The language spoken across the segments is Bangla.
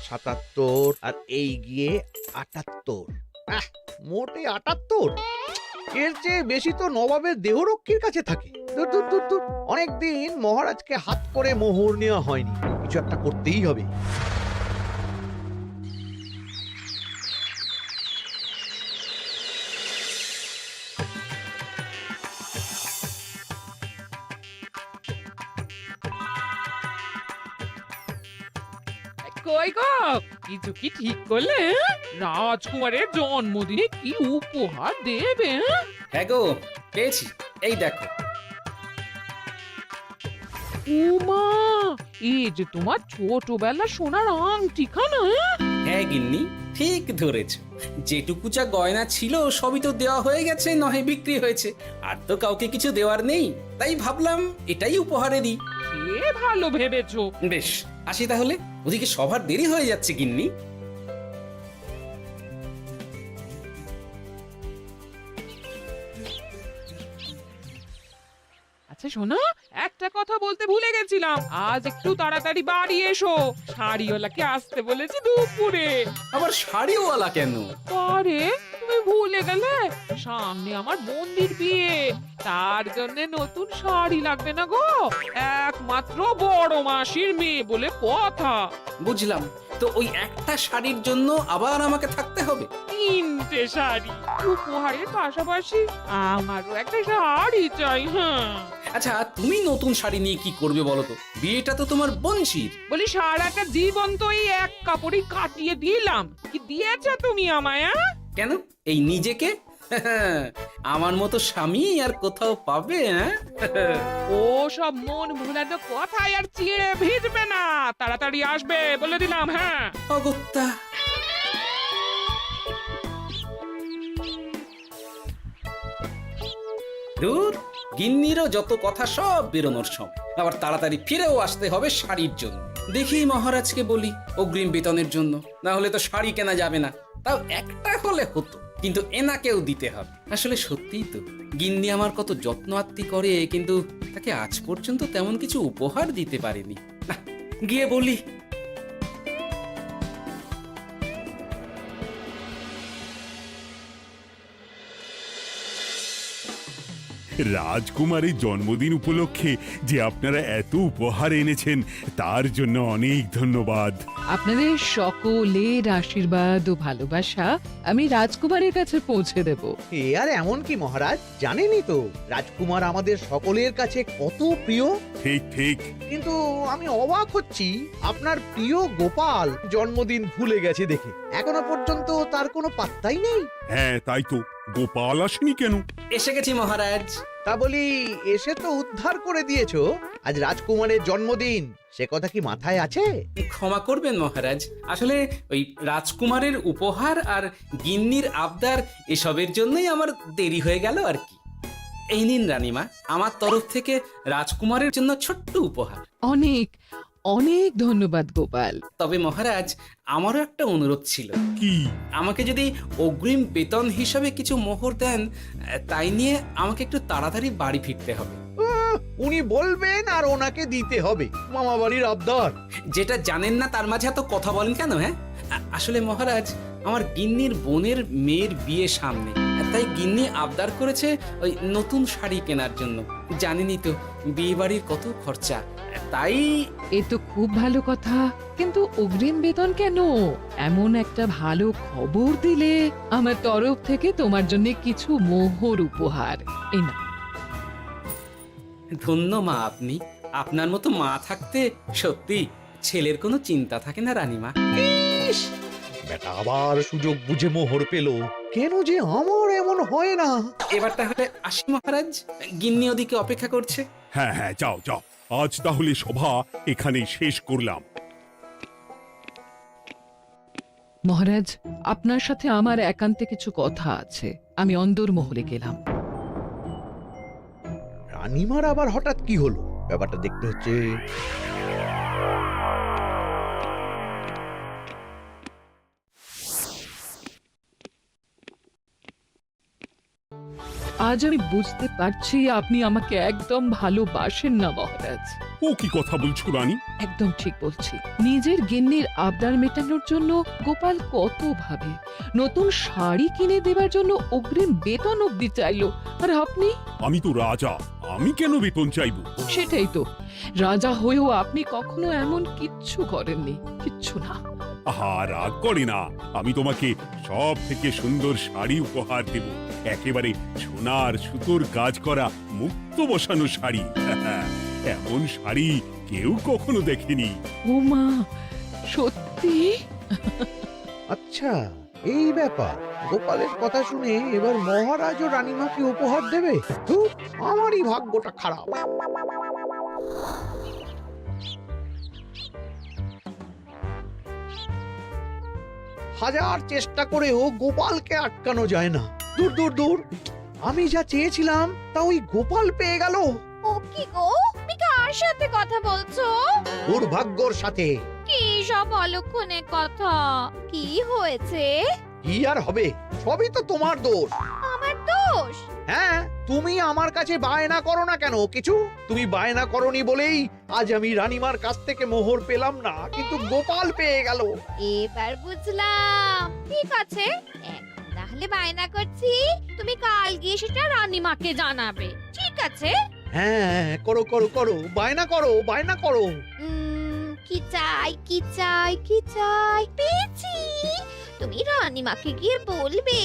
৭৭ আর এই গিয়ে ৭৮। মোটে ৭৮। এর চেয়ে বেশি তো নবাবের দেহরক্ষীর কাছে থাকে। দূর দূর দূর দূর। অনেকদিন মহারাজকে হাত করে মোহর নেওয়া হয়নি, কিছু একটা করতেই হবে। কই গো, কিছু কি ঠিক করলে? রাজকুমারের জন্মদিনে কি উপহার দেবে? হ্যাঁ গো, পেয়েছি। এই দেখো। উমা, এই যে তোমার ছোটবেলা সোনার আংটিখানা। হ্যাঁ গিন্নি, ঠিক ধরেছ। যেটুকু যা গয়না ছিল সবই তো দেওয়া হয়ে গেছে, নহে বিক্রি হয়েছে। আর তো কাউকে কিছু দেওয়ার নেই, তাই ভাবলাম এটাই উপহারে দিই। সে ভালো ভেবেছো। বেশ, আসি তাহলে। ওদিকে সবার দেরি হয়ে যাচ্ছে গিন্নি। আচ্ছা শোনো, একটা কথা বলতে ভুলে গেছিলাম। আজ একটু তাড়াতাড়ি বাড়ি এসো, শাড়িওয়ালাকে আসতে বলেছি দুপুরে। আবার শাড়িওয়ালা কেন? আরে তুমি ভুলে গেলে, সামনে আমার বোনদির বিয়ে, তার জন্য নতুন শাড়ি লাগবে না গো। একমাত্র বড় মাসির মেয়ে বলে কথা। বুঝলাম। তো ওই একটা শাড়ির জন্য আবার আমাকে থাকতে হবে? 3টে শাড়ি উপহারের পাশাপাশি আমারও একটা শাড়ি চাই। হ্যাঁ আচ্ছা, তুমি নতুন শাড়ি নিয়ে কি করবে বলো তো? বিয়েটা তো তোমার বংশীর। বলি, সারাটা জীবন তো এই এক কাপড়ই কাটিয়ে দিলাম, কি দিয়েছো তুমি আমায়? কেন, এই নিজেকে? আমার মতো স্বামী আর কোথাও পাবে? ও সব মন ভুলানো কথায় আর চিড়ে ভিজবে না, তাড়াতাড়ি আসবে বলে দিলাম। হ্যাঁ অগত্যা। দূর, গিন্নিরও যত কথা সব বেরোনোর সময়। আবার তাড়াতাড়ি ফিরেও আসতে হবে শাড়ির জন্য। দেখি মহারাজকে বলি অগ্রিম বেতনের জন্য, না হলে তো শাড়ি কেনা যাবে না। তাও একটা হলে হতো, কিন্তু এনাকেও দিতে হবে। আসলে সত্যিই তো, গিন্নি আমার কত যত্ন আত্তি করে, কিন্তু তাকে আজ পর্যন্ত তেমন কিছু উপহার দিতে পারেনি। না, গিয়ে বলি। রাজকুমারের জন্মদিন উপলক্ষে যে আপনারা এত উপহার এনেছেন তার জন্য অনেক ধন্যবাদ। আপনাদের সকলের আশীর্বাদ ও ভালোবাসা আমি রাজকুমারের কাছে পৌঁছে দেব। এ আর এমন কি মহারাজ, জানেনই তো রাজকুমার আমাদের সকলের কাছে কত প্রিয়। ঠিক ঠিক। কিন্তু আমি অবাক হচ্ছি, আপনার প্রিয় গোপাল জন্মদিন ভুলে গেছে দেখে। এখনো পর্যন্ত তার কোনো পাত্তাই নেই। হ্যাঁ তাই তো, গোপাল আসেনি কেন? এসে গেছি মহারাজ। তা বলি, এসে তো উদ্ধার করে দিয়েছো। আজ রাজকুমারের জন্মদিন, সে কথা কি মাথায় আছে? ক্ষমা করবেন মহারাজ, আসলে ওই রাজকুমারের উপহার আর গিন্নির আবদার এসবের জন্যই আমার দেরি হয়ে গেল আর কি। এই নিন রানীমা, আমার তরফ থেকে রাজকুমারের জন্য ছোট্ট উপহার। অনেক অনেক ধন্যবাদ গোপাল। তবে মহারাজ, আমারও একটা অনুরোধ ছিল। কি? আমাকে যদি অগ্রিম বেতন হিসাবে কিছু মোহর দেন, তাই নিয়ে আমাকে একটু তাড়াতাড়ি বাড়ি ফিরতে হবে। উনি বলবেন আর ওনাকে দিতে হবে, মামা বাড়ির আবদার। যেটা জানেন না তার মাঝে এত কথা বলেন কেন? হ্যাঁ, আসলে মহারাজ, আমার গিন্নির বোনের মেয়ের বিয়ে সামনে, তাই গিন্নি আবদার করেছে ওই নতুন শাড়ি কেনার জন্য। জানেনই তো বিয়ে বাড়ির কত খরচা, তাই। এ তো খুব ভালো কথা, কিন্তু অগ্রিম বেতন কেন? এমন একটা ভালো খবর দিলে আমার তরফ থেকে তোমার জন্য কিছু মোহর উপহার। এই না, ধন্য মা আপনি। আপনার মতো মা থাকতে সত্যি ছেলের কোনো চিন্তা থাকে না রানীমা। ইস, বেটা আবার সুযোগ বুঝে মোহর পেল। কেন যে আমার এমন হয় না। এবার তাহলে আসি মহারাজ, গিন্নি ওদিকে অপেক্ষা করছে। হ্যাঁ হ্যাঁ, যাও যাও, আজ তাহলে সভা এখানেই শেষ করলাম। মহারাজ, আপনার সাথে আমার একান্তে কিছু কথা আছে। আমি অন্দরমহলে গেলাম। রানীমার আবার হঠাৎ কি হলো, ব্যাপারটা দেখতে হচ্ছে। আজ আমি বুঝতে পারছি আপনি আমাকে একদম ভালোবাসেন না মহারাজ। ও কি কথা বলছো রানী? একদম ঠিক বলছি। নিজের গিন্নির আবদার মেটানোর জন্য গোপাল কত ভাবে, নতুন শাড়ি কিনে দেবার জন্য অগ্রিম বেতন অব্দি চাইলো, আর আপনি? আমি তো রাজা, আমি কেন বেতন চাইবো? সেটাই তো, রাজা হয়েও আপনি কখনো এমন কিচ্ছু করেননি, কিচ্ছু না। আহা, রাগ করে না। আমি তোমাকে সব থেকে সুন্দর শাড়ি উপহার দেব, একেবারে সোনার সুতোর কাজ করা মুক্ত বসানো শাড়ি। এমন শাড়ি কেউ কখনো দেখেনি। ও মা, সত্যি? আচ্ছা, এই ব্যাপার। গোপালের কথা শুনে এবার মহারাজ ও রানীমাকে উপহার দেবে? ধুর, আমারই ভাগ্যটা খারাপ। হাজার চেষ্টা করেও গোপালকে আটকানো যায় না। দূর দূর দূর, আমি যা চেয়েছিলাম তা ওই গোপাল পেয়ে গেল। ও কি গো, তুমি কার সাথে কথা বলছো? দুর্ভাগ্যর সাথে। কি সব অলক্ষণে কথা? কি হয়েছে? কি আর হবে, সবই তো তোমার দোষ। আমার দোষ? হ্যাঁ, তুমি আমার কাছে বায়না করো না কেন কিছু? তুমি বায়না করনি বলেই আজ আমি রানীমার কাছ থেকে মোহর পেলাম না, কিন্তু গোপাল পেয়ে গেল। এবার বুঝলাম। ঠিক আছে, এখন তাহলে বায়না করছি, তুমি কাল গিয়ে সেটা রানীমাকে জানাবে, ঠিক আছে? হ্যাঁ, করো করো করো, বায়না করো, বায়না করো। কি চাই, কি চাই, কি চাই? পেয়েছি। তুমি রানীমাকে গিয়ে বলবে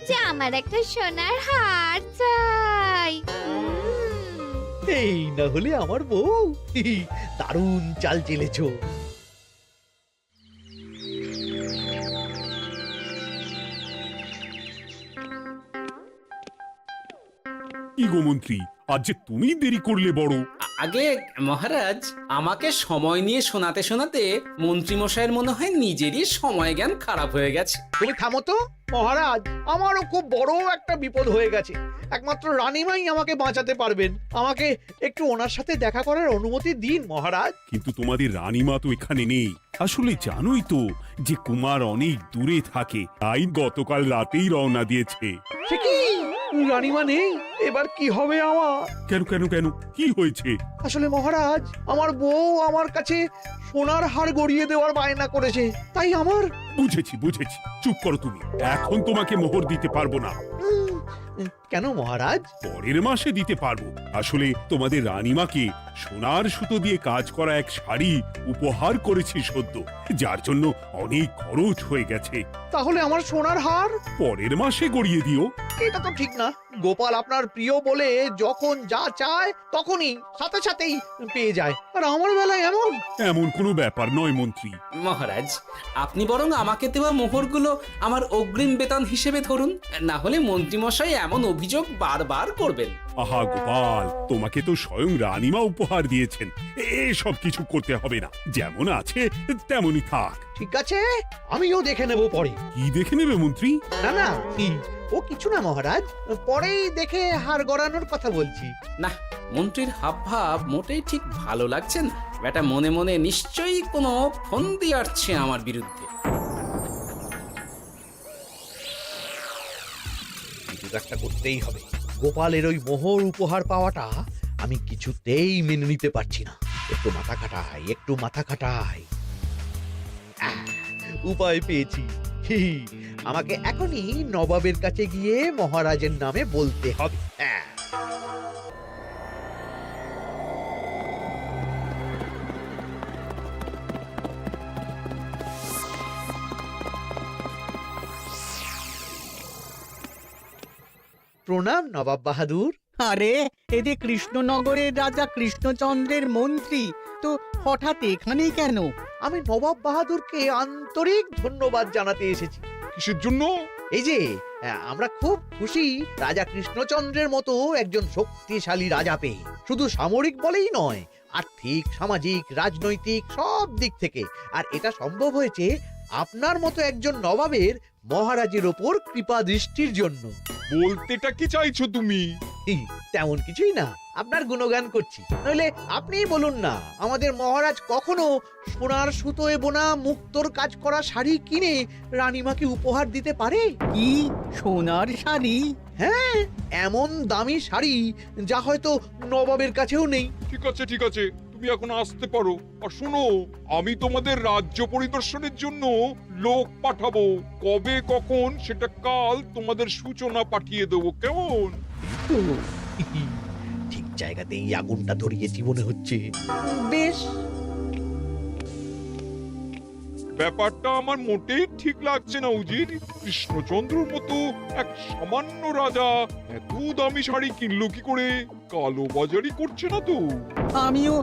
যে আমার একটা সোনার হার চাই। এই না হলে আমার বউ। দারুণ চাল চেলেছো। কি গো মন্ত্রী, আজ যে তুমি দেরি করলে বড়। আগে মহারাজ, আমাকে সময় নিয়ে শোনাতে শোনাতে মন্ত্রীমশাইয়ের মনে হয় নিজেরই সময় জ্ঞান খারাপ হয়ে গেছে। তুমি থামো তো মহারাজ, আমারও খুব বড় একটা বিপদ হয়ে গেছে। একমাত্র রানীমাই আমাকে বাঁচাতে পারবেন। আমাকে একটু ওনার সাথে দেখা করার অনুমতি দিন মহারাজ। কিন্তু তোমাদের রানীমা তো এখানে নেই। আসলে জানোই তো যে কুমার অনেক দূরে থাকে, তাই গতকাল রাতেই রওনা দিয়েছে। সে কি, রানীমা নেই? এবার কি হবে আমার? কেন কেন কেন, কি হয়েছে? আসলে মহারাজ, আমার বউ আমার কাছে সোনার হার গড়িয়ে দেওয়ার বায়না করেছে, তাই আমার। বুঝেছি বুঝেছি, চুপ করো তুমি। এখন তোমাকে মোহর দিতে পারবো না। কেন মহারাজ? পরের মাসে দিতে পারবো। আসলে তোমাদের রানীমাকে সোনার সুতো দিয়ে কাজ করা এক শাড়ি উপহার করেছি সদ্য, যার জন্য অনেক খরচ হয়ে গেছে। তাহলে আমার সোনার হার পরের মাসে গড়িয়ে দিও। এটা তো ঠিক না। গোপাল আপনার প্রিয় বলে যখন যা চায় তখনই সাথে সাথেই পেয়ে যায়, আর আমার বেলায় এমন। এমন কোনো ব্যাপার নয় মন্ত্রী। মহারাজ, আপনি বরং আমাকে দেওয়া মোহরগুলো আমার অগ্রিম বেতন হিসেবে ধরুন, না হলে মন্ত্রীমশাই এমন অভিযোগ বারবার করবেন। আহা গোপাল, তোমাকে তো স্বয়ং রানীমা উপহার দিয়েছেন, এসব কিছু করতে হবে না। যেমন আছে তেমনই থাক। ঠিক আছে, আমিও দেখে নেব পরে। কি দেখে নেবে মন্ত্রী? না না, ও কিছু না মহারাজ, পরেই দেখে হার গড়ানোর কথা বলছি। না, মন্ত্রীর হাবভাব মোটেই ঠিক ভালো লাগছে না। বেটা মনে মনে নিশ্চয়ই কোনো ফন্দি আটছে আমার বিরুদ্ধে। কিছু একটা করতেই হবে। গোপালের ওই মোহর উপহার পাওয়াটা আমি কিছুতেই মেনে নিতে পারছি না। একটু মাথা খাটাই, একটু মাথা খাটাই। উপায় পেয়েছি। আমাকে এখনই নবাবের কাছে গিয়ে মহারাজের নামে বলতে হবে। প্রণাম নবাব বাহাদুর। আরে এ যে কৃষ্ণনগরের রাজা কৃষ্ণচন্দ্রের মন্ত্রী, তো হঠাৎ এখানেই কেন? আমি নবাব বাহাদুরকে আন্তরিক ধন্যবাদ জানাতে এসেছি। কিসের জন্য? এই যে আমরা খুব খুশি রাজা কৃষ্ণচন্দ্রের মতো একজন শক্তিশালী রাজা পেয়ে। শুধু সামরিক বলেই নয়, আর্থিক, সামাজিক, রাজনৈতিক সব দিক থেকে। আর এটা সম্ভব হয়েছে আপনার মতো একজন নবাবের মহারাজের ওপর কৃপা দৃষ্টির জন্য। বলতেটা কি চাইছো তুমি? তেমন কিছুই না, আপনার গুণগান করছি। নইলে আপনিই বলুন না, আমাদের মহারাজ কখনো সোনার সুতোয় বোনা মুক্তোর কাজ করা শাড়ি কিনে রানীমাকে উপহার দিতে পারে? কি সোনার শাড়ি? হ্যাঁ, এমন দামি শাড়ি যা হয়তো নবাবের কাছেও নেই। ঠিক আছে ঠিক আছে, তুমি এখন আসতে পারো। আর শোনো, আমি তোমাদের রাজ্য পরিদর্শনের জন্য লোক পাঠাবো। কবে কখন সেটা কাল তোমাদের সূচনা পাঠিয়ে দেবো, কেমন? তো ঠিক জায়গাতেই আগুনটা ধরিয়েছি মনে হচ্ছে। বেশ, ব্যাপারটা আমার মোটেই ঠিক লাগছে না উজির। কৃষ্ণচন্দ্রর মতো এক সামান্য রাজা এত দামি শাড়ি কিনলো কি করে? কালো বাজারি করছে না তো? আমিও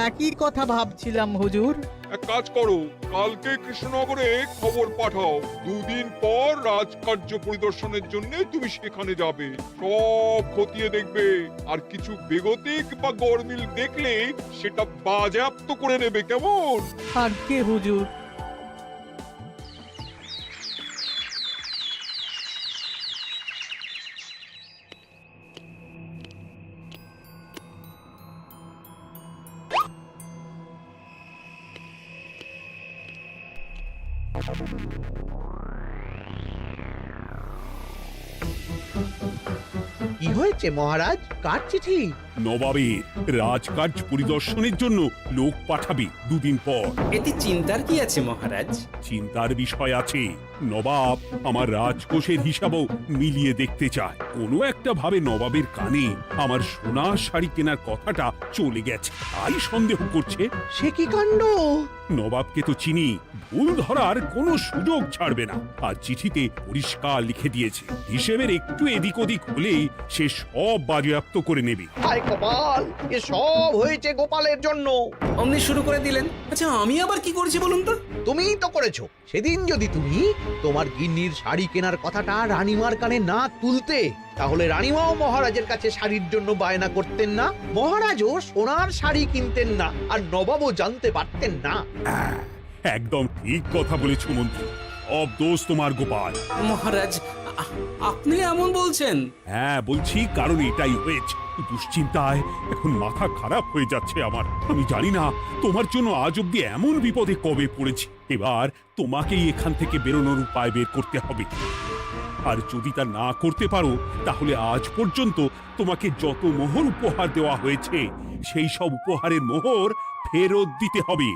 একই কথা ভাবছিলাম হুজুর। এক কাজ করো, কালকে কৃষ্ণনগরে খবর পাঠাও। 2 দিন পর রাজকার্য পরিদর্শনের জন্য তুমি সেখানে যাবে। সব খতিয়ে দেখবে, আর কিছু বেগতিক বা গরমিল দেখলে সেটা বাজেয়াপ্ত করে নেবে, কেমন? আজ্ঞে হুজুর। কি হয়েছে মহারাজ? কার চিঠি? নবাবের রাজকার্য পরিদর্শনের জন্য লোক পাঠাবে 2 দিন পর। এতে চিন্তার কি আছে মহারাজ? চিন্তার বিষয় আছে। নবাব আমার রাজকোষের হিসাবও মিলিয়ে দেখতে চায়। কোনো একটা ভাবে নবাবের কানে আমার সোনার শাড়ি কেনার কথাটা চলে গেছে, তাই সন্দেহ করছে। সে কি কাণ্ড! নবাবকে তো চিনি, ভুল ধরার কোনো সুযোগ ছাড়বে না। আর চিঠিতে পরিষ্কার লিখে দিয়েছে, হিসেবের একটু এদিক ওদিক হলেই সে সব বাজেয়াপ্ত করে নেবে। হায় কপাল, এ সব হয়েছে গোপালের জন্য। অমনি শুরু করে দিলেন। আচ্ছা, আমি আবার কি করেছি বলুন তো? তুমিই তো করেছো। সেদিন যদি তুমি তোমার গিন্নির শাড়ি কেনার কথাটা রানীমার কানে না তুলতে, তাহলে রানীমাও মহারাজের কাছে শাড়ির জন্য বায়না করতেন না, মহারাজও সোনার শাড়ি কিনতেন না, আর নবাবও জানতে পারতেন না। একদম ঠিক কথা বলেছ মন্ত্রী, সব দোষ তোমার গোপাল। মহারাজ, আপনি এমন বলছেন? হ্যাঁ বলছি, কারণ এটাই হয়েছে। দুশ্চিন্তায় এখন মাথা খারাপ হয়ে যাচ্ছে আমার। আমি জানি না তোমার জন্য আজ অব্দি এমন বিপদে কবে পড়েছি। এবার তোমাকেই এখান থেকে বেরোনোর উপায় বের করতে হবে। আর যদি তা না করতে পারো, তাহলে আজ পর্যন্ত তোমাকে যত মোহর উপহার দেওয়া হয়েছে সেই সব উপহারের মোহর ফেরত দিতে হবে।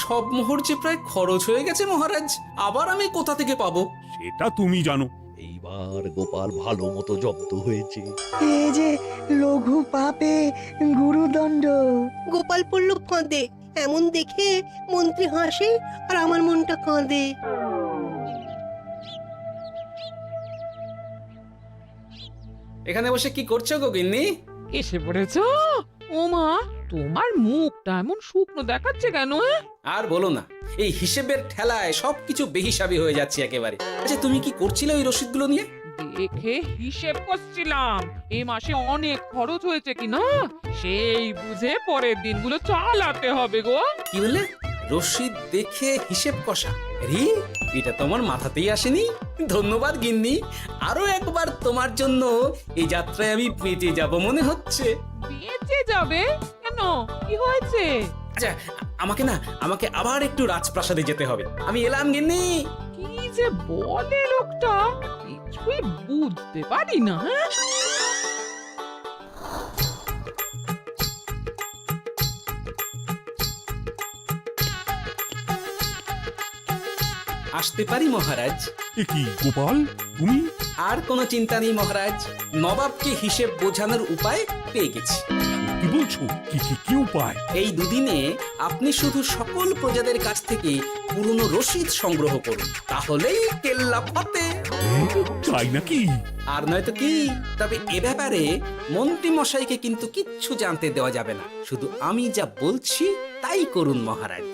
সব মোহর যে প্রায় খরচ হয়ে গেছে মহারাজ, আবার আমি কোথা থেকে পাবো? সেটা তুমি জানো। এইবার গোপাল ভালো মতো জব্দ হয়েছে। এ যে লঘু পাপে গুরুদণ্ড। গোপাল পড়ল ফাঁদে। এমন দেখে মন্ত্রী হাসে আর আমার মনটা কাঁদে। এখানে বসে কি করছো গো গিন্নি? এসে পড়েছ? ওমা, তোমার মুখটা এমন শুকনো দেখাচ্ছে কেন? আর বলো না, এই হিসেবের ঠেলায় সবকিছু বেহিসাবি হয়ে যাচ্ছে একেবারে। আচ্ছা, তুমি কি করছিলে ওই রসিদগুলো নিয়ে? দেখে হিসেব করছিলাম এ মাসে অনেক খরচ হয়েছে কিনা, সেই বুঝে পরের দিনগুলো চালাতে হবে গো। কি বললে? রসিদ দেখে হিসেব কষা? আরে, এটা তোমার মাথাতেই আসেনি। ধন্যবাদ গিন্নি, আরো একবার তোমার জন্য এই যাত্রায় আমি বেঁচে যাব মনে হচ্ছে। বেঁচে যাবে কেন? কি হয়েছে? আচ্ছা, আমাকে আবার একটু রাজপ্রাসাদে যেতে হবে। আমি এলাম গিন্নি। কি যে বলে লোকটা, কিছুই বুঝতে পারি না। আসতে পারি মহারাজ? এ কি গোপাল, তুমি? আর কোনো চিন্তা নেই মহারাজ, নবাবকে হিসেব বোঝানোর উপায় পেয়ে গেছি। কি বলছো? কি উপায়? এই দুদিনে আপনি শুধু সকল প্রজাদের কাছ থেকে পুরনো রসিদ সংগ্রহ করুন, তাহলেই কেল্লা ফতে। তাই নাকি? আর নয়তো কি? তবে এ ব্যাপারে মন্ত্রী মশাইকে কিন্তু কিচ্ছু জানতে দেওয়া যাবে না। শুধু আমি যা বলছি তাই করুন মহারাজ।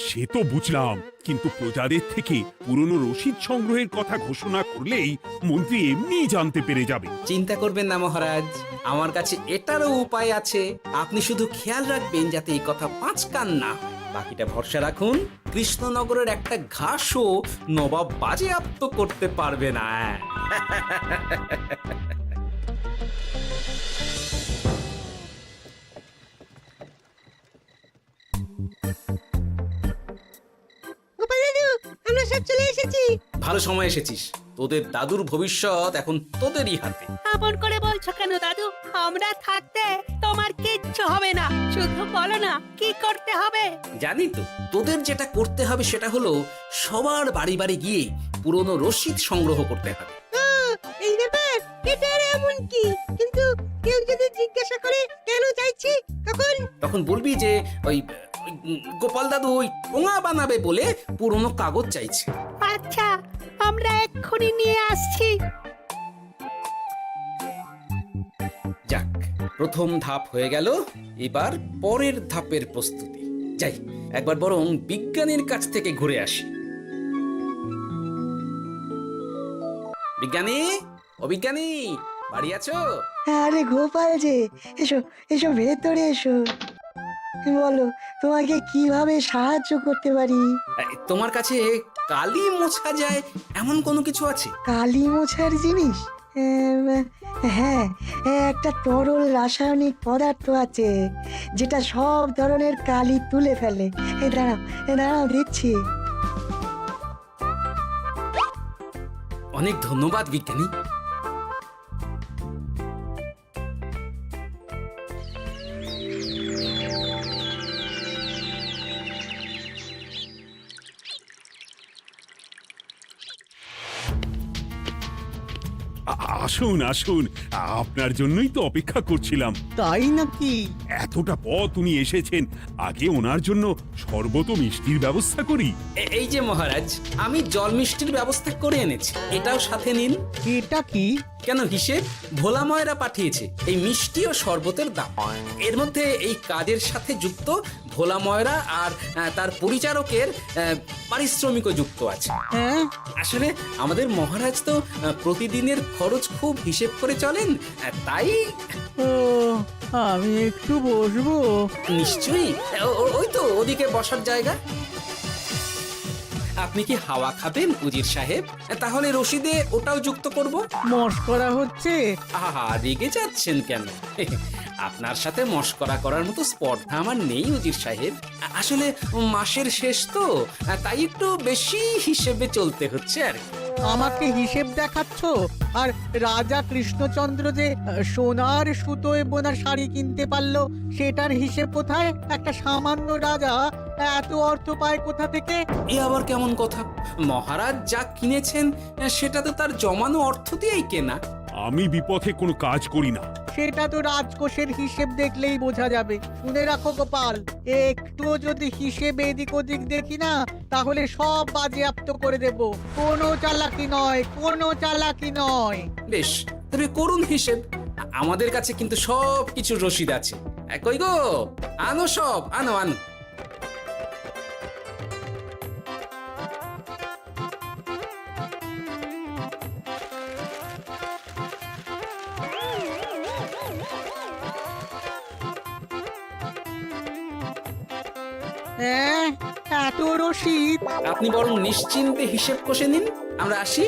সে তো বুঝলাম, কিন্তু প্রজাদের থেকে পুরনো রসিদ সংগ্রহের কথা ঘোষণা করলেই মন্ত্রী এমনি জানতে পেরে যাবে। চিন্তা করবেন না মহারাজ, আমার কাছে এটারও উপায় আছে। আপনি শুধু খেয়াল রাখবেন যাতে এই কথা 5 কান না হয়। বাকিটা ভরসা রাখুন, কৃষ্ণনগরের একটা ঘাসও নবাব বাজেয়াপ্ত করতে পারবে না। গোপাল দাদু, আমরা সব চলে এসেছি। ভালো সময় এসেছিস। তোদের দাদুর ভবিষ্যৎ এখন তোদেরই হাতে। এমন করে বলছো কেন দাদু? আমরা থাকতে তোমার কিচ্ছু হবে না, শুধু বলো না কি করতে হবে। জানি তো, তোদের যেটা করতে হবে সেটা হলো সবার বাড়ি বাড়ি গিয়ে পুরনো রসিদ সংগ্রহ করতে হবে। এই ব্যাপার, এটা এমন কি? কিন্তু কেউ যদি জিজ্ঞাসা করে কেন চাইছি, তখন বলবি যে ওই গোপাল দাদু ওই টোঙা বানাবে বলে পুরনো কাগজ চাইছে। আচ্ছা, আমরা এক্ষুনি নিয়ে আসছি। যাক, প্রথম ধাপ হয়ে গেল, এবার পরের ধাপের প্রস্তুতি। যাই, একবার বরং বিজ্ঞানীর কাছ থেকে ঘুরে আসি। বিজ্ঞানী, ও বিজ্ঞানী, বাড়ি আছো? আরে গোপাল যে, এসো এসো ভেতরে এসো। বলো, তোমাকে কিভাবে সাহায্য করতে পারি? তোমার কাছে কালি মোছা যায় এমন কোনো কিছু আছে? কালি মোছার জিনিস? হ্যাঁ, একটা তরল রাসায়নিক পদার্থ আছে যেটা সব ধরনের কালি তুলে ফেলে। দাঁড়াও দিচ্ছি। অনেক ধন্যবাদ বিজ্ঞানী। আসুন আসুন, আপনার জন্যই তো অপেক্ষা করছিলাম। তাই নাকি? এতটা পথ উনি এসেছেন, আগে ওনার জন্য শরবত ও মিষ্টির ব্যবস্থা করি। এই যে মহারাজ, আমি জল মিষ্টির ব্যবস্থা করে এনেছি, এটাও সাথে নিন। এটা কি? কেন, হিসেব ভোলা ময়রা পাঠিয়েছে এই মিষ্টি ও শরবতের দাম। এর মধ্যে এই কাজের সাথে যুক্ত ভোলা ময়রা আর তার পরিচারকের পারিশ্রমিকও যুক্ত আছে। হ্যাঁ, আসলে আমাদের মহারাজ তো প্রতিদিনের খরচ খুব হিসেব করে চলেন, তাই। ও, আমি একটু বসবো? নিশ্চয়ই, ওই তো ওদিকে বসার জায়গা। আপনি কি হাওয়া খাবেন উজির সাহেব? তাহলে রশিদে ওটাও যুক্ত করব। মশকরা হচ্ছে? আহা, রেগে যাচ্ছেন কেন? আপনার সাথে মশকরা করার মতো স্পর্ধা আমার নেই উজির সাহেব। আসলে মাসের শেষ তো, তাই একটু বেশি হিসেবে চলতে হচ্ছে আর কি। আমাকে হিসেব দেখাচ্ছ? আর রাজা কৃষ্ণচন্দ্র যে সোনার সুতোয় বোনা শাড়ি কিনতে পারলো, সেটার হিসেব কোথায়? একটা সামান্য রাজা এত অর্থ পায় কোথা থেকে? এ আবার কেমন কথা? মহারাজ যা কিনেছেন সেটা তো তার জমানো অর্থ দিয়েই কেনা। আমি বিপথে কোনো কাজ করি না। সেটা তো রাজকোষের হিসেব দেখলেই বোঝা যাবে। শুনে রাখো গোপাল, একটুও যদি হিসেব এদিক ওদিক দেখি না, তাহলে সব বাজেয়াপ্ত করে দেব। কোনো চালাকি নয়, কোনো চালাকি নয়। বেশ, তবে করুন হিসেব। আমাদের কাছে কিন্তু সব কিছু রসিদ আছে। কই গো, আনো সব, আনো আনো। হ্যাঁ, এত রসিদ? আপনি বরং নিশ্চিন্তে হিসেব কষে নিন, আমরা আসি।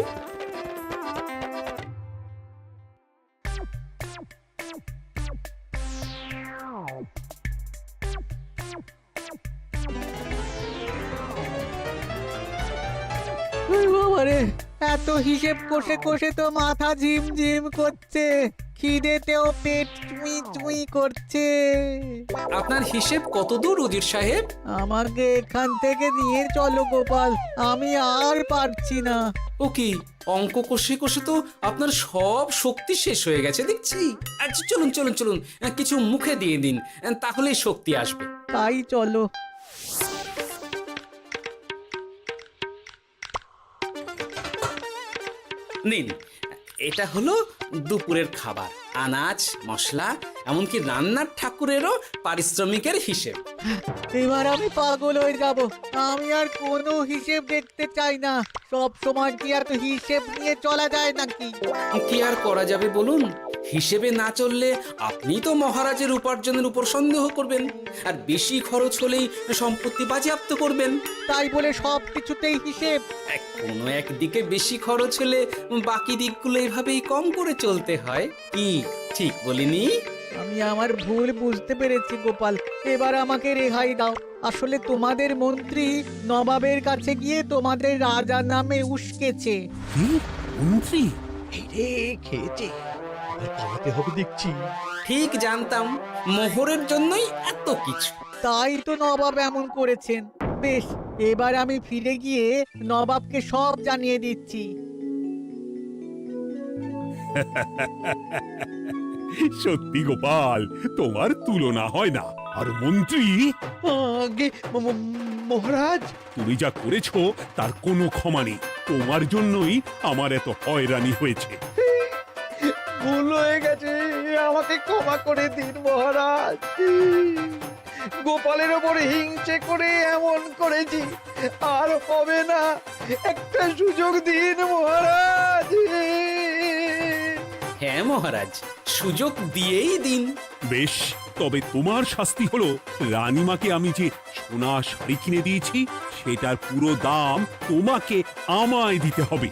বাবারে, এত হিসেব কষে কষে তো মাথা ঝিমঝিম করছে, খিদেতেও পেট চুই চুই করছে। আপনার হিসেব কত দূর উজির সাহেব? আমাকে এখান থেকে নিয়ে চলো গোপাল, আমি আর পারছি না। ও কি, অঙ্ক কষে কষে তো আপনার সব শক্তি শেষ হয়ে গেছে দেখছি। আচ্ছা চলুন চলুন চলুন, কিছু মুখে দিয়ে দিন, তাহলেই শক্তি আসবে। তাই চলো। নিন, এটা হলো দুপুরের খাবার, আনাজ মশলা এমনকি রান্নার ঠাকুরেরও পারিশ্রমিকের হিসেব। এবার আমি পাগল হয়ে যাব। আমি আর কোনো হিসেব দেখতে চাই না। সব সময় কি আর হিসেব নিয়ে চলা যায় নাকি? কি আর করা যাবে বলুন? হিসেবে না চললে আপনি তো মহারাজের উপার্জনের উপর সন্দেহ করবেন, আর বেশি খরচ হলেই সম্পত্তি বাজেয়াপ্ত করবেন। তাই বলে সব কিছুতেই হিসেব? কোনো একদিকে বেশি খরচ হলে বাকি দিকগুলো এইভাবেই কম করে চলতে হয়। কি ঠিক বলিনি? আমি আমার ভুল বুঝতে পেরেছি গোপাল, এবার আমাকে রেহাই দাও। আসলে তোমাদের মন্ত্রী নবাবের কাছে গিয়ে তোমাদের রাজা নামে উস্কেছে। কি? মন্ত্রী এই রে খেয়েছে, আর পালাতে হবে দেখছি। ঠিক জানতাম মোহরের জন্যই এত কিছু। তাই তো নবাব এমন করেছেন। বেশ, এবার আমি ফিরে গিয়ে নবাবকে সব জানিয়ে দিচ্ছি। সত্যি গোপাল, তোমার তুলনা হয় না। আর মন্ত্রী, আগে মহারাজ, তুমি যা করেছো তার কোনো ক্ষমা নেই। তোমার জন্যই আমার এত হয়রানি হয়েছে। ভুল হয়ে গেছে, আমাকে ক্ষমা করে দিন মহারাজ। গোপালের ওপরে হিংসে করে এমন করেছি, আর হবে না। একটা সুযোগ দিন মহারাজ। হ্যাঁ মহারাজ, সুযোগ দিয়েই দিন। বেশ, তবে তোমার শাস্তি হলো রানীমাকে আমি যে সোনা শাড়ি কিনে দিয়েছি সেটার পুরো দাম তোমাকে আমায় দিতে হবে।